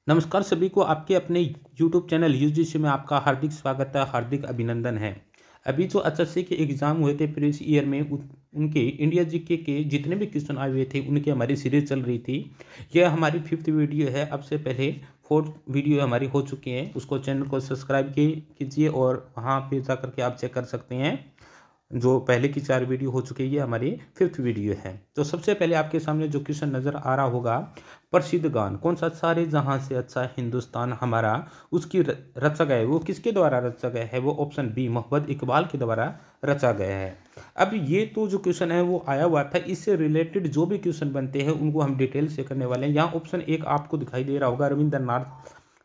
नमस्कार सभी को आपके अपने YouTube चैनल यूजीसी में आपका हार्दिक स्वागत है, हार्दिक अभिनंदन है। अभी जो एसएससी के एग्ज़ाम हुए थे प्रीवियस ईयर में उनके इंडिया जीके के जितने भी क्वेश्चन आए हुए थे उनकी हमारी सीरीज चल रही थी। यह हमारी 5th वीडियो है। अब से पहले 4th वीडियो हमारी हो चुकी है। उसको चैनल को सब्सक्राइब कीजिए और वहाँ पे जा करके आप चेक कर सकते हैं। जो पहले की 4 वीडियो हो चुकी है, ये हमारी 5th वीडियो है। तो सबसे पहले आपके सामने जो क्वेश्चन नज़र आ रहा होगा, प्रसिद्ध गान कौन सा सारे जहां से अच्छा हिंदुस्तान हमारा, उसकी रचा गया है वो किसके द्वारा रचा गया है? वो ऑप्शन बी मोहम्मद इकबाल के द्वारा रचा गया है। अब ये तो जो क्वेश्चन है वो आया हुआ था, इससे रिलेटेड जो भी क्वेश्चन बनते हैं उनको हम डिटेल से करने वाले हैं। यहाँ ऑप्शन 1 आपको दिखाई दे रहा होगा, रविंद्रनाथ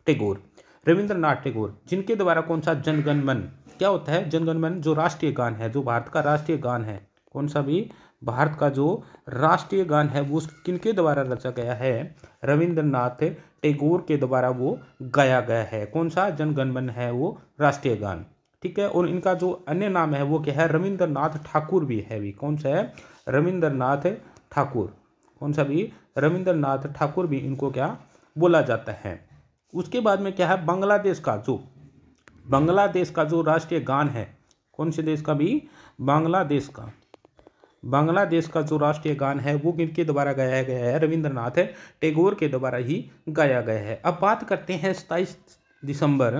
टैगोर। रविंद्रनाथ टैगोर जिनके द्वारा कौन सा जनगण मन, क्या होता है जनगण मन? जो राष्ट्रीय गान है, जो भारत का राष्ट्रीय गान है, कौन सा भी भारत का जो राष्ट्रीय गान है वो किनके द्वारा रचा गया है? रविंद्रनाथ टैगोर के द्वारा वो गाया गया है। कौन सा जनगण मन है वो राष्ट्रीय गान, ठीक है। और इनका जो अन्य नाम है वो क्या है? रविंद्रनाथ ठाकुर भी है भी। कौन सा है? रविंद्रनाथ ठाकुर। कौन सा भी? रविंद्रनाथ ठाकुर भी इनको क्या बोला जाता है। उसके बाद में क्या है? बांग्लादेश का जो राष्ट्रीय गान है, कौन से देश का भी? बांग्लादेश का जो राष्ट्रीय गान है वो किनके द्वारा गाया गया है? रविंद्रनाथ टैगोर के द्वारा ही गाया गया है। अब बात करते हैं 27 दिसंबर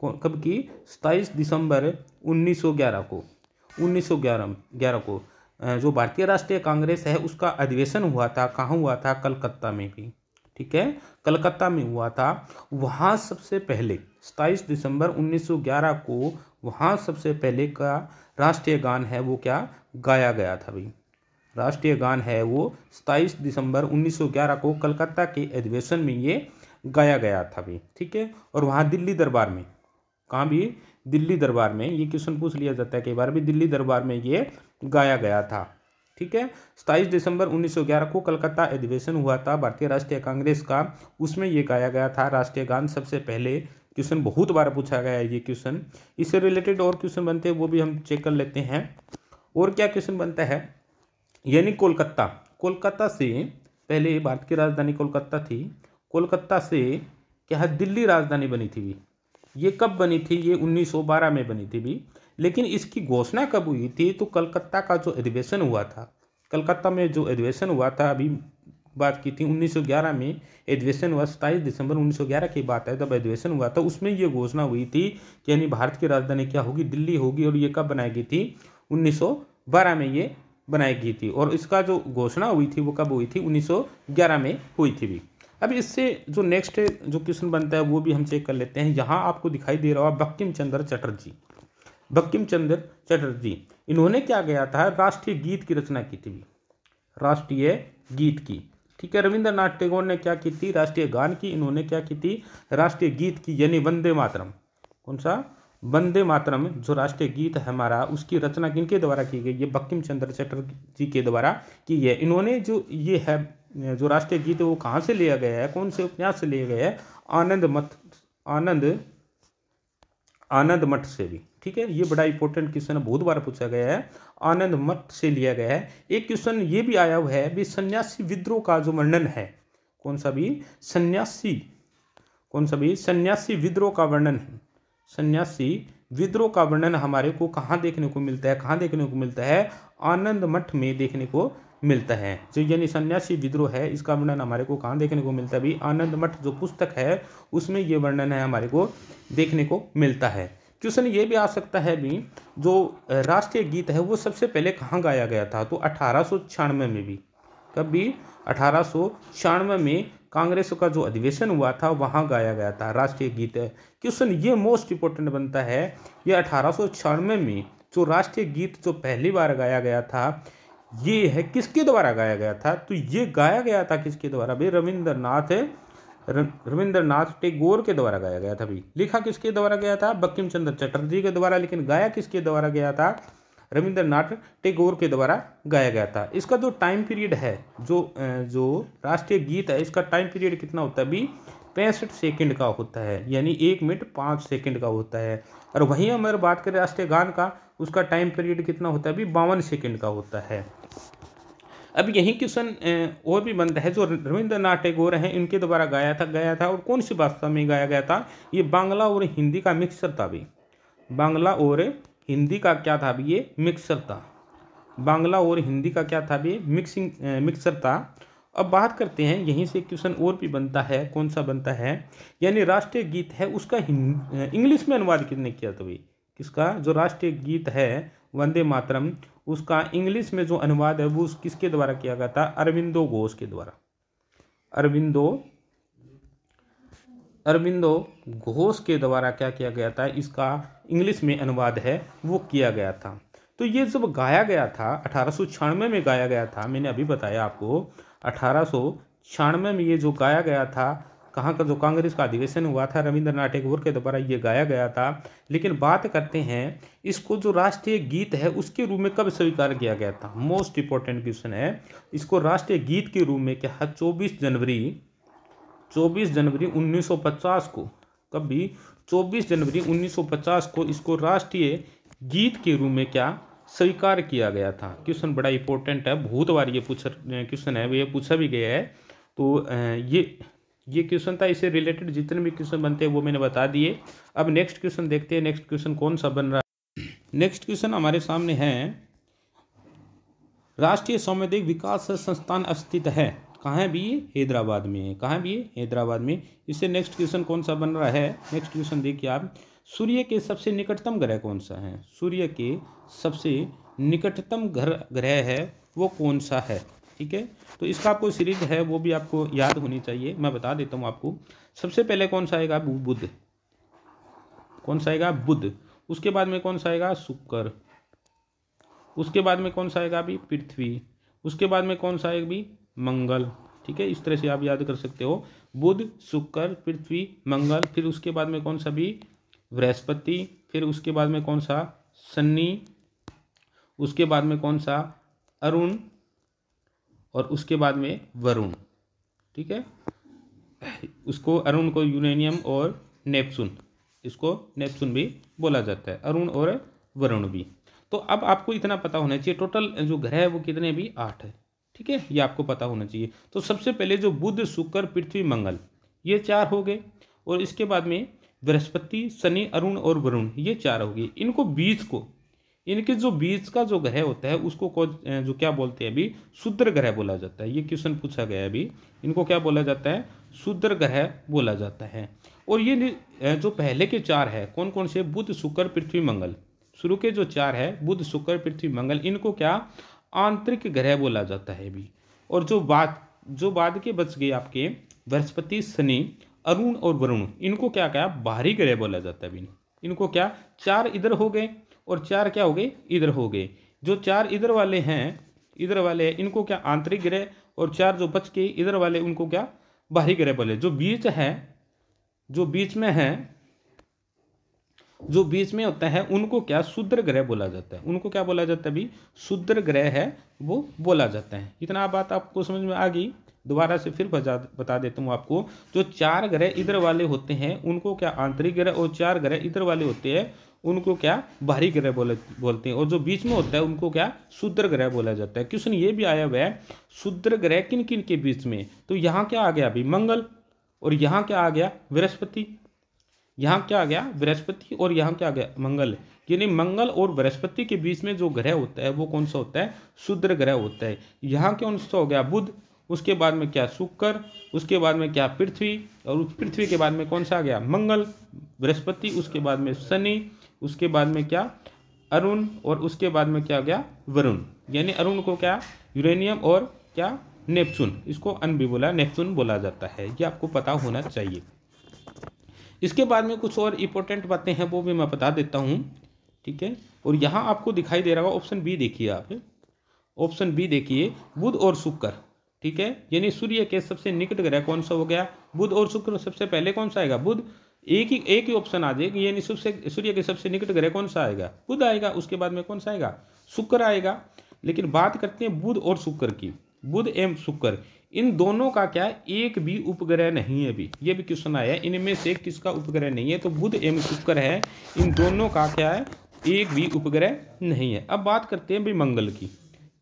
कब की? 27 दिसंबर 1911 को। 1911 को जो भारतीय राष्ट्रीय कांग्रेस है उसका अधिवेशन हुआ था। कहाँ हुआ था? कलकत्ता में भी, ठीक है, कलकत्ता में हुआ था। वहाँ सबसे पहले 27 दिसंबर 1911 को वहाँ सबसे पहले का राष्ट्रीय गान है वो क्या गाया गया था भाई? राष्ट्रीय गान है वो 27 दिसंबर 1911 को कलकत्ता के अधिवेशन में ये गाया गया था भाई, ठीक है। और वहाँ दिल्ली दरबार में, कहाँ भी? दिल्ली दरबार में। ये क्वेश्चन पूछ लिया जाता है कई बार भी, दिल्ली दरबार में ये गाया गया था, ठीक है। 27 दिसंबर 1911 को कलकत्ता अधिवेशन हुआ था भारतीय राष्ट्रीय कांग्रेस का, उसमें ये गाया गया था राष्ट्रीय गान सबसे पहले। क्वेश्चन बहुत बार पूछा गया है ये क्वेश्चन। इससे रिलेटेड और क्वेश्चन बनते हैं वो भी हम चेक कर लेते हैं। और क्या क्वेश्चन बनता है? यानी कोलकाता से पहले भारत की राजधानी कोलकाता थी। कोलकाता से क्या है? दिल्ली राजधानी बनी थी भी। ये कब बनी थी? ये 1912 में बनी थी भी। लेकिन इसकी घोषणा कब हुई थी? तो कलकत्ता का जो अधिवेशन हुआ था, कलकत्ता में जो अधिवेशन हुआ था, अभी बात की थी 1911 में अधिवेशन हुआ। 27 दिसंबर 1911 की बात है, तब अधिवेशन हुआ था। उसमें ये घोषणा हुई थी कि यानी भारत की राजधानी क्या होगी? दिल्ली होगी। और ये कब बनाई गई थी? 1912 में ये बनाई गई थी। और इसका जो घोषणा हुई थी वो कब हुई थी? 1911 में हुई थी भी। अब इससे जो नेक्स्ट जो क्वेश्चन बनता है वो भी हम चेक कर लेते हैं। यहाँ आपको दिखाई दे रहा है बंकिम चंद्र चटर्जी। बंकिम चंद्र चटर्जी इन्होंने क्या किया था? राष्ट्रीय गीत की रचना की थी, राष्ट्रीय गीत की, ठीक है। रविंद्रनाथ टैगोर ने क्या की थी? राष्ट्रीय गान की। इन्होंने क्या की थी? राष्ट्रीय गीत की, यानी वंदे मातरम। कौन सा? वंदे मातरम जो राष्ट्रीय गीत है हमारा, उसकी रचना किनके द्वारा की गई? ये बंकिम चंद्र चटर्जी के द्वारा की है। इन्होंने जो ये है जो राष्ट्रीय गीत है वो कहाँ से लिया गया है? कौन से उपन्यास से लिया गया है? आनंद मठ से भी, ठीक है। ये बड़ा इंपॉर्टेंट क्वेश्चन है, बहुत बार पूछा गया है। आनंद मठ से लिया गया है। एक क्वेश्चन ये भी आया हुआ है भी, सन्यासी विद्रोह का जो वर्णन है, कौन सा भी? सन्यासी विद्रोह का वर्णन है। सन्यासी विद्रोह का वर्णन हमारे को कहाँ देखने को मिलता है? कहाँ देखने को मिलता है? आनंद मठ में देखने को मिलता है। जो यानी सन्यासी विद्रोह है, इसका वर्णन हमारे को कहाँ देखने को मिलता है भी? आनंद मठ जो पुस्तक है उसमें ये वर्णन है हमारे को देखने को मिलता है। क्वेश्चन ये भी आ सकता है भी, जो राष्ट्रीय गीत है वो सबसे पहले कहाँ गाया गया था? तो 1896 में भी। कब भी? 1896 में कांग्रेस का जो अधिवेशन हुआ था वहाँ गाया गया था राष्ट्रीय गीत है। क्वेश्चन ये मोस्ट इंपोर्टेंट बनता है, ये 1896 में जो राष्ट्रीय गीत जो पहली बार गाया गया था ये है किसके द्वारा गाया गया था? तो ये गाया गया था किसके द्वारा भाई? रविंद्रनाथ टैगोर के द्वारा गाया गया था भी। लिखा किसके द्वारा गया था? बंकिम चंद्र चटर्जी के द्वारा। लेकिन गाया किसके द्वारा गया था? रविंद्रनाथ टैगोर के द्वारा गाया गया था। इसका जो टाइम पीरियड है, जो राष्ट्रीय गीत है, इसका टाइम पीरियड कितना होता है भी? 65 सेकंड का होता है, यानी 1 मिनट 5 सेकंड का होता है। और वहीं अगर बात करें राष्ट्रीय गान का, उसका टाइम पीरियड कितना होता है भी? 52 सेकंड का होता है। अब यही क्वेश्चन और भी बनता है, जो रविंद्रनाथ टैगोर हैं इनके द्वारा गया था और कौन सी भाषा में गाया गया था? ये बांग्ला और हिंदी का मिक्सचर था भी, बांग्ला और हिंदी का क्या था भी? ये मिक्सचर था। बांग्ला और हिंदी का क्या था भी? मिक्सचर था। अब बात करते हैं, यहीं से क्वेश्चन और भी बनता है, कौन सा बनता है? यानी राष्ट्रीय गीत है उसका इंग्लिश में अनुवाद किसने किया था भाई? किसका? जो राष्ट्रीय गीत है वंदे मातरम, उसका इंग्लिश में जो अनुवाद है वो किसके द्वारा किया गया था? अरविंदो घोष के द्वारा। अरविंदो घोष के द्वारा क्या किया गया था? इसका इंग्लिश में अनुवाद है वो किया गया था। तो ये जब गाया गया था 1896 में गाया गया था, मैंने अभी बताया आपको 1896 में ये जो गाया गया था, कहाँ का जो कांग्रेस का अधिवेशन हुआ था, रविंद्रनाथ टैगोर के द्वारा ये गाया गया था। लेकिन बात करते हैं इसको जो राष्ट्रीय गीत है उसके रूप में कब स्वीकार किया गया था? मोस्ट इंपॉर्टेंट क्वेश्चन है। इसको राष्ट्रीय गीत के रूप में क्या? 24 जनवरी 1950 को, कब भी? 24 जनवरी 1950 को इसको राष्ट्रीय गीत के रूप में क्या स्वीकार किया गया था। क्वेश्चन बड़ा इंपॉर्टेंट है, बहुत बार ये क्वेश्चन है, ये पूछा भी गया है। तो ये क्वेश्चन था, इससे रिलेटेड जितने भी क्वेश्चन बनते हैं वो मैंने बता दिए। अब नेक्स्ट क्वेश्चन देखते हैं, नेक्स्ट क्वेश्चन कौन सा बन रहा है। नेक्स्ट क्वेश्चन हमारे सामने है, राष्ट्रीय संवैधानिक विकास संस्थान स्थित है कहाँ है भी? हैदराबाद में है। कहाँ भी? हैदराबाद में। इससे नेक्स्ट क्वेश्चन कौन सा बन रहा है? नेक्स्ट क्वेश्चन देखिए आप, सूर्य के सबसे निकटतम ग्रह कौन सा है? सूर्य के सबसे निकटतम ग्रह है वो कौन सा है? ठीक है, तो इसका आपको सीरीज है वो भी आपको याद होनी चाहिए, मैं बता देता हूँ आपको। सबसे पहले कौन सा आएगा? बुध। कौन सा आएगा? बुध। उसके बाद में कौन सा आएगा? शुक्र। उसके बाद में कौन सा आएगा अभी? पृथ्वी। उसके बाद में कौन सा आएगा भी? मंगल। ठीक है, इस तरह से आप याद कर सकते हो, बुध, शुक्र, पृथ्वी, मंगल। फिर उसके बाद में कौन सा भी? बृहस्पति। फिर उसके बाद में कौन सा? शनि। उसके बाद में कौन सा? अरुण। और उसके बाद में वरुण। ठीक है, उसको अरुण को यूरेनियम और नेपचून, इसको नेपचून भी बोला जाता है, अरुण और वरुण भी। तो अब आपको इतना पता होना चाहिए, टोटल जो ग्रह है वो कितने भी? 8 है। ठीक है, ये आपको पता होना चाहिए। तो सबसे पहले जो बुध, शुक्र, पृथ्वी, मंगल, ये 4 हो गए। और इसके बाद में बृहस्पति, शनि, अरुण और वरुण, ये 4 हो गए। इनको बीच को, इनके जो बीच का जो ग्रह होता है उसको जो क्या बोलते हैं अभी? क्षुद्र ग्रह बोला जाता है। ये क्वेश्चन पूछा गया है अभी, इनको क्या बोला जाता है? क्षुद्र ग्रह बोला जाता है। और ये जो पहले के 4 है कौन कौन से? बुध, शुक्र, पृथ्वी, मंगल। शुरू के जो 4 है बुध, शुक्र, पृथ्वी, मंगल, इनको क्या आंतरिक ग्रह बोला जाता है अभी। और जो बाद के बच गए आपके बृहस्पति, शनि, अरुण और वरुण, इनको क्या क्या बाहरी ग्रह बोला जाता है अभी। इनको क्या 4 इधर हो गए और 4 क्या हो गए? इधर हो गए। जो 4 इधर वाले हैं, इनको क्या आंतरिक ग्रह, और 4 जो बच के इधर वाले उनको क्या बाहरी ग्रह बोले। जो बीच में होता है उनको क्या क्षुद्र ग्रह बोला जाता है। उनको क्या बोला जाता है अभी? क्षुद्र ग्रह है वो बोला जाता है। इतना बात आपको समझ में आ गई? दोबारा से फिर बता देता हूँ आपको। जो 4 ग्रह इधर वाले होते हैं उनको क्या आंतरिक ग्रह, और 4 ग्रह इधर वाले होते हैं उनको क्या बाहरी ग्रह बोलते हैं। और जो बीच में होता है उनको क्या क्षुद्र ग्रह बोला जाता है। क्वेश्चन ये भी आया हुआ है, क्षुद्र ग्रह किन किन के बीच में? तो यहाँ क्या आ गया अभी? मंगल। और यहाँ क्या आ गया? बृहस्पति। यहाँ क्या आ गया? बृहस्पति। और यहाँ क्या आ गया? मंगल। यानी मंगल और बृहस्पति के बीच में जो ग्रह होता है वो कौन सा होता है? क्षुद्र ग्रह होता है। यहाँ कौन सा हो गया? बुध। उसके बाद में क्या? शुक्र। उसके बाद में क्या? पृथ्वी। और उस पृथ्वी के बाद में कौन सा आ गया? मंगल, बृहस्पति। उसके बाद में शनि। उसके बाद में क्या? अरुण। और उसके बाद में क्या आ गया? वरुण। यानी अरुण को क्या? यूरेनियम और क्या? नेपचून। इसको अन भी बोला, नेपचून बोला जाता है। ये आपको पता होना चाहिए। इसके बाद में कुछ और इंपॉर्टेंट बातें हैं वो भी मैं बता देता हूँ। ठीक है, और यहाँ आपको दिखाई दे रहा होगा ऑप्शन बी, देखिए आप ऑप्शन बी देखिए, बुध और शुक्र। ठीक है, यानी सूर्य के सबसे निकट ग्रह कौन सा हो गया? बुध और शुक्र। सबसे पहले कौन सा आएगा? बुध। एक ही ऑप्शन आ जाएगी, यानी सूर्य के सबसे निकट ग्रह कौन सा आएगा? बुध आएगा। उसके बाद में कौन सा आएगा? शुक्र आएगा। लेकिन बात करते हैं बुध और शुक्र की। बुध एवं शुक्र, इन दोनों का क्या एक भी उपग्रह नहीं है अभी। ये भी क्वेश्चन आया है, इनमें से किसका उपग्रह नहीं है? तो बुध एवं शुक्र है, इन दोनों का क्या है? एक भी उपग्रह नहीं है। अब बात करते हैं भाई मंगल की।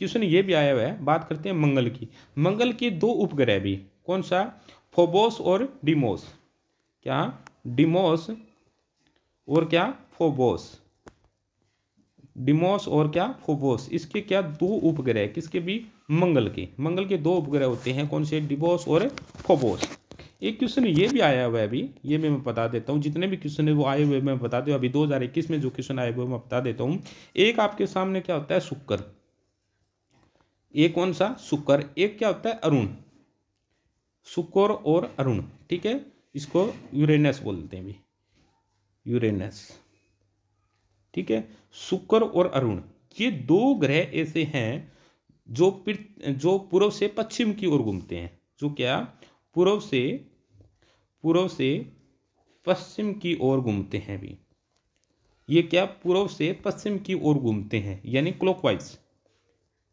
क्वेश्चन ये भी आया हुआ है। बात करते हैं मंगल की। मंगल के दो उपग्रह भी, कौन सा, फोबोस और डिमोस। क्या, डिमोस और क्या, फोबोस। डिमोस और क्या, फोबोस, इसके क्या दो उपग्रह, किसके भी, मंगल के। मंगल के दो उपग्रह होते हैं, कौन से, डिमोस और फोबोस। एक क्वेश्चन ये भी आया हुआ है अभी, ये मैं बता देता हूँ। जितने भी क्वेश्चन है वो आए हुए मैं बता दूँ। अभी 2021 में जो क्वेश्चन आए हुए मैं बता देता हूँ। एक आपके सामने क्या होता है, शुक्र। एक कौन सा, शुक्र। एक क्या होता है, अरुण। शुक्र और अरुण, ठीक है। इसको यूरेनस बोलते हैं भी, यूरेनस, ठीक है। शुक्र और अरुण, ये दो ग्रह ऐसे हैं जो पूर्व से पश्चिम की ओर घूमते हैं। जो क्या, पूर्व से पश्चिम की ओर घूमते हैं भी। ये क्या, पूर्व से पश्चिम की ओर घूमते हैं, यानी क्लॉकवाइज।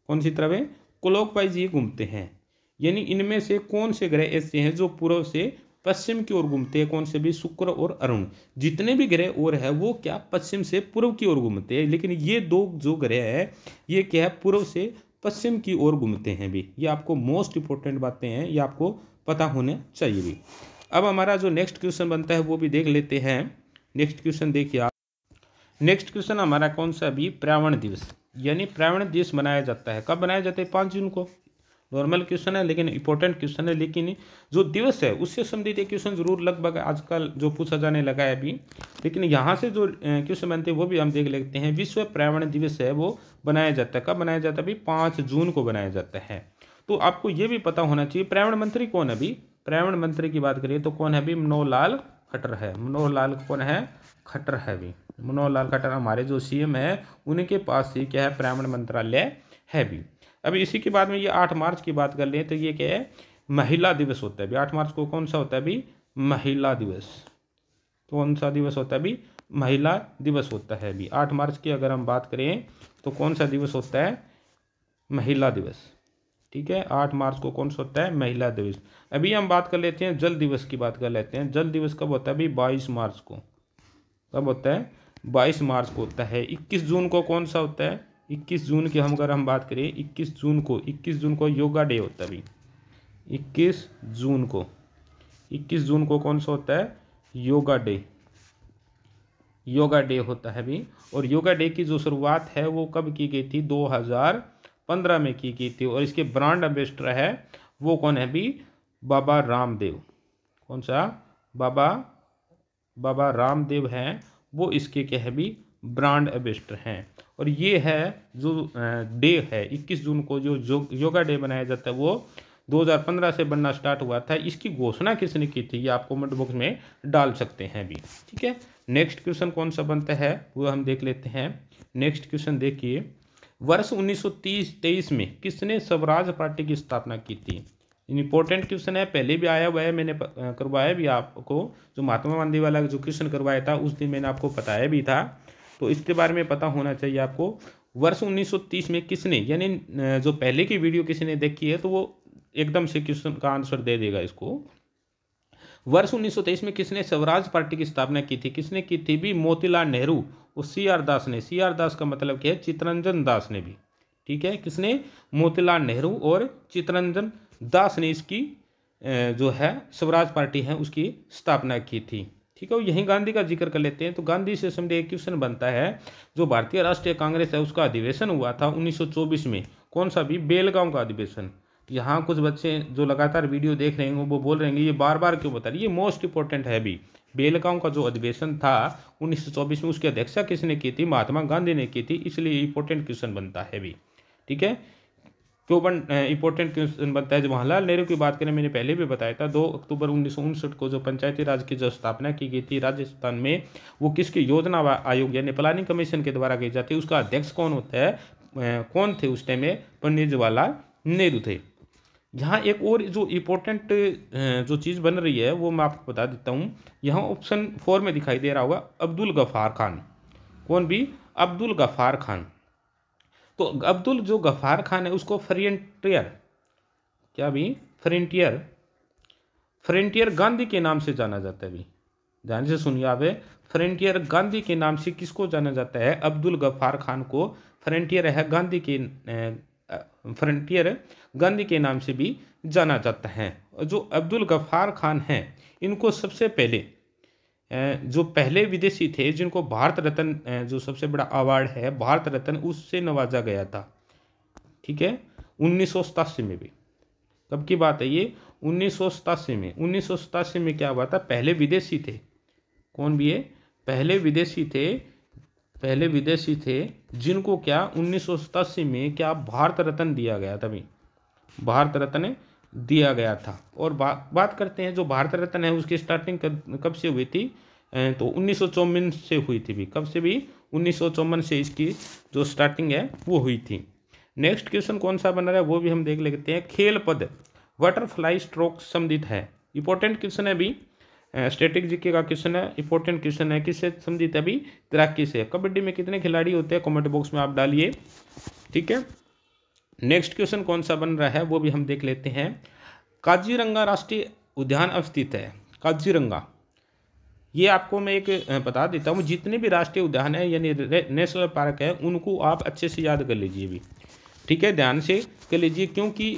कौन सी तरफ है, क्लॉकवाइज ये घूमते हैं। यानी इनमें से कौन से ग्रह ऐसे हैं जो पूर्व से पश्चिम की ओर घूमते हैं, कौन से भी, शुक्र और अरुण। जितने भी ग्रह और है वो क्या, पश्चिम से पूर्व की ओर घूमते हैं, लेकिन ये दो जो ग्रह है ये क्या है, पूर्व से पश्चिम की ओर घूमते हैं भी। ये आपको मोस्ट इंपॉर्टेंट बातें हैं, ये आपको पता होने चाहिए भी। अब हमारा जो नेक्स्ट क्वेश्चन बनता है वो भी देख लेते हैं। नेक्स्ट क्वेश्चन देखिए आप। नेक्स्ट क्वेश्चन हमारा कौन सा भी, पर्यावरण दिवस। यानी पर्यावरण दिवस मनाया जाता है, कब मनाया जाता है, 5 जून को। नॉर्मल क्वेश्चन है लेकिन इंपॉर्टेंट क्वेश्चन है। लेकिन जो दिवस है उससे संबंधित एक क्वेश्चन जरूर लगभग आजकल जो पूछा जाने लगा है अभी। लेकिन यहाँ से जो क्वेश्चन बनते हैं वो भी हम देख लेते हैं। विश्व पर्यावरण दिवस है वो बनाया जाता है, कब बनाया जाता है अभी, 5 जून को बनाया जाता है। तो आपको ये भी पता होना चाहिए पर्यावरण मंत्री कौन है अभी। पर्यावरण मंत्री की बात करिए तो कौन है अभी, मनोहर लाल खट्टर है। मनोहर लाल कौन है, खट्टर है अभी। मनोहर लाल खट्टर हमारे जो सीएम है उनके पास ही क्या है, पर्यावरण मंत्रालय है भी। अभी इसी के बाद में ये 8 मार्च की बात कर लें तो ये क्या है, महिला दिवस होता है अभी। 8 मार्च को कौन सा होता है अभी, महिला दिवस। कौन सा दिवस होता है अभी, महिला दिवस होता है अभी। 8 मार्च की अगर हम बात करें तो कौन सा दिवस होता है, महिला दिवस, ठीक है। 8 मार्च को कौन सा होता है, महिला दिवस। अभी हम बात कर लेते हैं जल दिवस की बात कर लेते हैं। जल दिवस कब होता है अभी, 22 मार्च को। कब होता है, 22 मार्च को होता है। 21 जून को कौन सा होता है, 21 जून की हम अगर हम बात करें, 21 जून को योगा डे होता है अभी। 21 जून को कौन सा होता है, योगा डे। योगा डे होता है अभी। और योगा डे की जो शुरुआत है वो कब की गई थी, 2015 में की गई थी। और इसके ब्रांड एम्बेसडर है वो कौन है अभी, बाबा रामदेव। कौन सा, बाबा रामदेव हैं वो इसके क्या है भी, ब्रांड एम्बेसडर हैं। और ये है जो डे है 21 जून को जो योगा डे बनाया जाता है वो 2015 से बनना स्टार्ट हुआ था। इसकी घोषणा किसने की थी ये आप कमेंट बॉक्स में डाल सकते हैं अभी, ठीक है। नेक्स्ट क्वेश्चन कौन सा बनता है वो हम देख लेते हैं। नेक्स्ट क्वेश्चन देखिए, वर्ष 1930-23 में किसने स्वराज पार्टी की स्थापना की थी। इंपॉर्टेंट क्वेश्चन है, पहले भी आया हुआ है, मैंने करवाया भी आपको। जो महात्मा गांधी वाला जो क्वेश्चन करवाया था उस दिन मैंने आपको बताया भी था, तो इसके बारे में पता होना चाहिए आपको। वर्ष 1930 में किसने, यानी जो पहले की वीडियो किसी ने देखी है तो वो एकदम से क्वेश्चन का आंसर दे देगा इसको। वर्ष 1923 में किसने स्वराज पार्टी की स्थापना की थी, किसने की थी भी, मोतीलाल नेहरू और CR दास ने। CR दास का मतलब क्या है, चित्तरंजन दास ने भी, ठीक है। किसने, मोतीलाल नेहरू और चित्तरंजन दास ने इसकी जो है स्वराज पार्टी है उसकी स्थापना की थी, ठीक है। यहीं गांधी का जिक्र कर लेते हैं। तो गांधी से संबंधित एक क्वेश्चन बनता है, जो भारतीय राष्ट्रीय कांग्रेस है उसका अधिवेशन हुआ था 1924 में, कौन सा भी, बेलगांव का अधिवेशन। यहाँ कुछ बच्चे जो लगातार वीडियो देख रहे हैं वो बोल रहे हैं ये बार बार क्यों बता रही है, ये मोस्ट इंपॉर्टेंट है भी। बेलगांव का जो अधिवेशन था 1924 में उसकी अध्यक्षता किसने की थी, महात्मा गांधी ने की थी, इसलिए इंपॉर्टेंट क्वेश्चन बनता है भी, ठीक है। क्यों इंपॉर्टेंट क्वेश्चन बनता है, जवाहरलाल नेहरू की बात करें मैंने पहले भी बताया था। 2 अक्टूबर 1959 को जो पंचायती राज की जो स्थापना की गई थी राजस्थान में, वो किसकी योजना आयोग यानी प्लानिंग कमीशन के द्वारा की जाती है। उसका अध्यक्ष कौन होता है, कौन थे उस टाइम में, पंडित जवाहरलाल नेहरू थे। यहाँ एक और जो इम्पोर्टेंट जो चीज़ बन रही है वो मैं आपको बता देता हूँ। यहाँ ऑप्शन 4 में दिखाई दे रहा होगा अब्दुल गफ्फार खान। कौन भी, अब्दुल गफ्फार खान। तो अब्दुल जो गफ्फार खान है उसको फ्रंटियर, क्या भी, फ्रंटियर गांधी के नाम से जाना जाता है भी। ध्यान से सुनिए आप, फ्रंटियर गांधी के नाम से किसको जाना जाता है, अब्दुल गफ्फार खान को फ्रंटियर है गांधी के फ्रंटियर गांधी के नाम से भी जाना जाता है। जो अब्दुल गफ्फार खान हैं, इनको सबसे पहले जो पहले विदेशी थे जिनको भारत रत्न, जो सबसे बड़ा अवार्ड है भारत रत्न, उससे नवाजा गया था। ठीक है, 1987 में भी। कब की बात है ये? 1987 में। 1987 में क्या हुआ था? पहले विदेशी थे। कौन भी है? पहले विदेशी थे जिनको क्या 1987 में क्या भारत रत्न दिया गया था। भारत रत्न दिया गया था। और बात करते हैं जो भारत रत्न है उसकी स्टार्टिंग कब से हुई थी? तो 1954 से हुई थी भी। कब से भी? 1954 से इसकी जो स्टार्टिंग है वो हुई थी। नेक्स्ट क्वेश्चन कौन सा बन रहा है वो भी हम देख लेते हैं। खेल पद बटरफ्लाई स्ट्रोक संबंधित है। इंपॉर्टेंट क्वेश्चन है अभी, स्टैटिक जीके का क्वेश्चन है, इंपॉर्टेंट क्वेश्चन है। किससे संबंधित है अभी? तैराकी से। कबड्डी में कितने खिलाड़ी होते हैं? कमेंट बॉक्स में आप डालिए। ठीक है, नेक्स्ट क्वेश्चन कौन सा बन रहा है वो भी हम देख लेते हैं। काजीरंगा राष्ट्रीय उद्यान अवस्थित है। काजीरंगा, ये आपको मैं एक बता देता हूँ, जितने भी राष्ट्रीय उद्यान है यानी नेशनल पार्क है उनको आप अच्छे से याद कर लीजिए भी। ठीक है, ध्यान से कर लीजिए, क्योंकि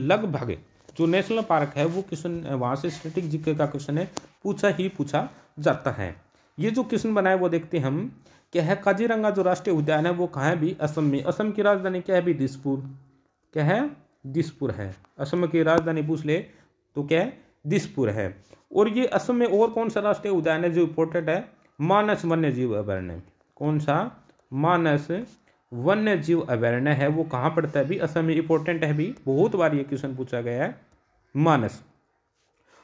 लगभग जो नेशनल पार्क है वो क्वेश्चन वहाँ से स्टैटिक जीके का क्वेश्चन है पूछा जाता है। ये जो क्वेश्चन बना है वो देखते हैं हम। क्या है? काजीरंगा जो राष्ट्रीय उद्यान है वो कहाँ है भी? असम में। असम की राजधानी क्या है भी? दिसपुर। क्या है? दिसपुर है। असम की राजधानी पूछ ले तो क्या है? दिसपुर है। और ये असम में और कौन सा राष्ट्रीय उद्यान है जो इम्पोर्टेंट है? मानस वन्य जीव अभयारण्य। कौन सा? मानस वन्य जीव अभयारण्य है, वो कहाँ पड़ता है भी? असम में। इंपॉर्टेंट है भी, बहुत बार ये क्वेश्चन पूछा गया है। मानस।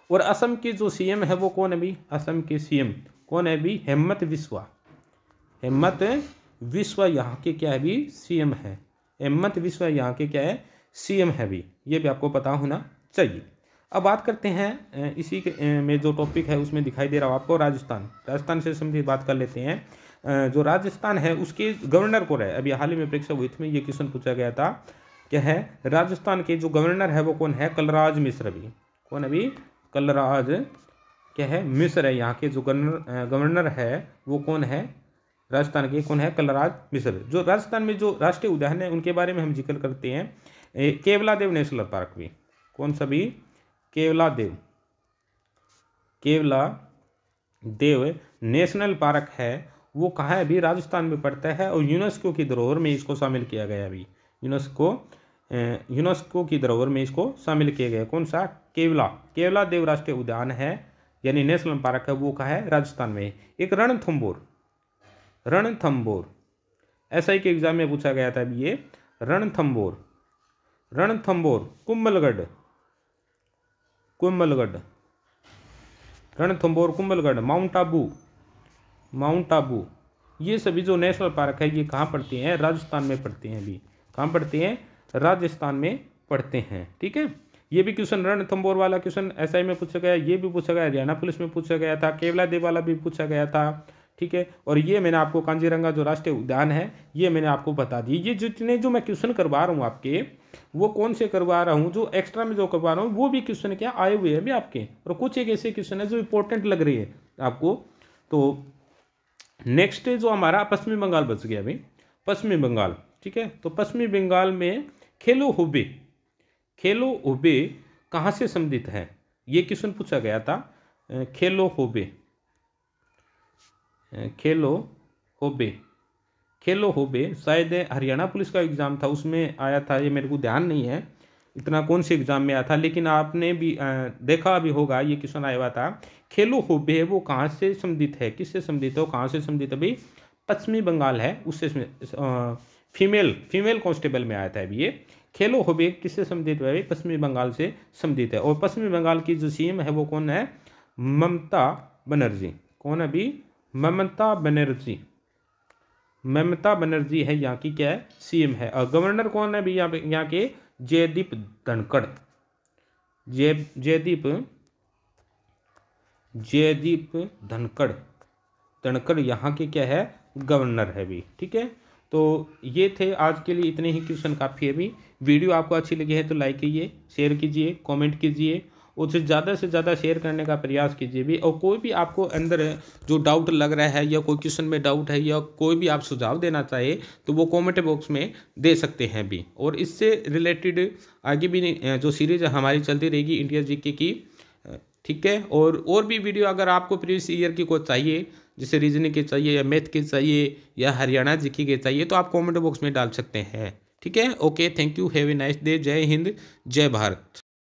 और असम के जो सीएम है वो कौन है भी? असम के सीएम कौन है भी? हेमंत बिस्वा। हेमंत बिस्वा यहाँ के क्या है भी? सीएम है। हेमंत बिस्वा यहाँ के क्या है? सीएम है भी। ये भी आपको पता होना चाहिए। अब बात करते हैं इसी में जो टॉपिक है उसमें दिखाई दे रहा हो आपको राजस्थान से संबंधित बात कर लेते हैं। जो राजस्थान है उसके गवर्नर कौन है? अभी हाल ही में परीक्षा हुई थी में ये क्वेश्चन पूछा गया था। क्या है? राजस्थान के जो गवर्नर है वो कौन है? कलराज मिश्र भी। कौन है भी? कलराज क्या है? मिश्र है। यहाँ के जो गवर्नर है वो कौन है? राजस्थान के कौन है? कलराज मिश्र। जो राजस्थान में जो राष्ट्रीय उद्यान है उनके बारे में हम जिक्र करते हैं। केवलादेव नेशनल पार्क भी। कौन सा भी? केवलादेव नेशनल पार्क है, वो कहाँ है अभी? राजस्थान में पड़ता है। और यूनेस्को की धरोहर में इसको शामिल किया गया अभी। यूनेस्को की धरोहर में इसको शामिल किया गया। कौन सा? केवलादेव राष्ट्रीय उद्यान है यानी नेशनल पार्क है, वो कहाँ है? राजस्थान में। एक रणथंबोर SI के एग्जाम में पूछा गया था अभी ये। रणथंबोर कुंभलगढ़, माउंट आबू, ये सभी जो नेशनल पार्क है ये कहाँ पड़ते हैं? राजस्थान में पड़ते हैं अभी। कहाँ पड़ते हैं? राजस्थान में पड़ते हैं। ठीक है, ये भी क्वेश्चन रणथंबोर वाला क्वेश्चन SI में पूछा गया, ये भी पूछा गया, हरियाणा पुलिस में पूछा गया था, केवलादेव वाला भी पूछा गया था। ठीक है, और ये मैंने आपको काजीरंगा जो राष्ट्रीय उद्यान है ये मैंने आपको बता दी। ये जितने जो मैं क्वेश्चन करवा रहा हूँ आपके, वो कौन से करवा रहा हूँ? जो एक्स्ट्रा में जो करवा रहा हूँ वो भी क्वेश्चन क्या आए हुए हैं भी आपके, और कुछ एक ऐसे क्वेश्चन है जो इंपॉर्टेंट लग रही है आपको। तो नेक्स्ट जो हमारा पश्चिमी बंगाल बच गया भाई, पश्चिमी बंगाल। ठीक है, तो पश्चिमी बंगाल में खेलो हुबे कहाँ से संबंधित है? ये क्वेश्चन पूछा गया था। खेलो होबे शायद हरियाणा पुलिस का एग्जाम था उसमें आया था, ये मेरे को ध्यान नहीं है इतना कौन से एग्जाम में आया था, लेकिन आपने भी देखा भी होगा ये क्वेश्चन आया हुआ था। खेलो होबे वो कहाँ से संबंधित है? किससे संबंधित है? कहाँ से संबंधित है भाई? पश्चिमी बंगाल है, उससे फीमेल कांस्टेबल में आया था अभी ये। खेलो होबे किससे संबंधित है? पश्चिमी बंगाल से संबंधित है। और पश्चिमी बंगाल की जो सीएम है वो कौन है? ममता बनर्जी। कौन है अभी? ममता बनर्जी है यहाँ की क्या है? सीएम है। और गवर्नर कौन है अभी यहाँ के? जयदीप धनखड़ यहाँ के क्या है? गवर्नर है भी। ठीक है, तो ये थे आज के लिए, इतने ही क्वेश्चन काफ़ी है भी। वीडियो आपको अच्छी लगी है तो लाइक कीजिए, शेयर कीजिए, कमेंट कीजिए उसे ज़्यादा से ज़्यादा शेयर करने का प्रयास कीजिए भी। और कोई भी आपको अंदर जो डाउट लग रहा है या कोई क्वेश्चन में डाउट है या कोई भी आप सुझाव देना चाहे तो वो कमेंट बॉक्स में दे सकते हैं भी। और इससे रिलेटेड आगे भी जो सीरीज हमारी चलती रहेगी इंडिया जीके की, ठीक है। और भी वीडियो अगर आपको प्रीवियस ईयर की कोई चाहिए, जैसे रीजनिंग के चाहिए या मैथ के चाहिए या हरियाणा जीके के चाहिए, तो आप कमेंट बॉक्स में डाल सकते हैं, ठीक है। Okay, thank you, have a nice day, जय हिंद, जय भारत।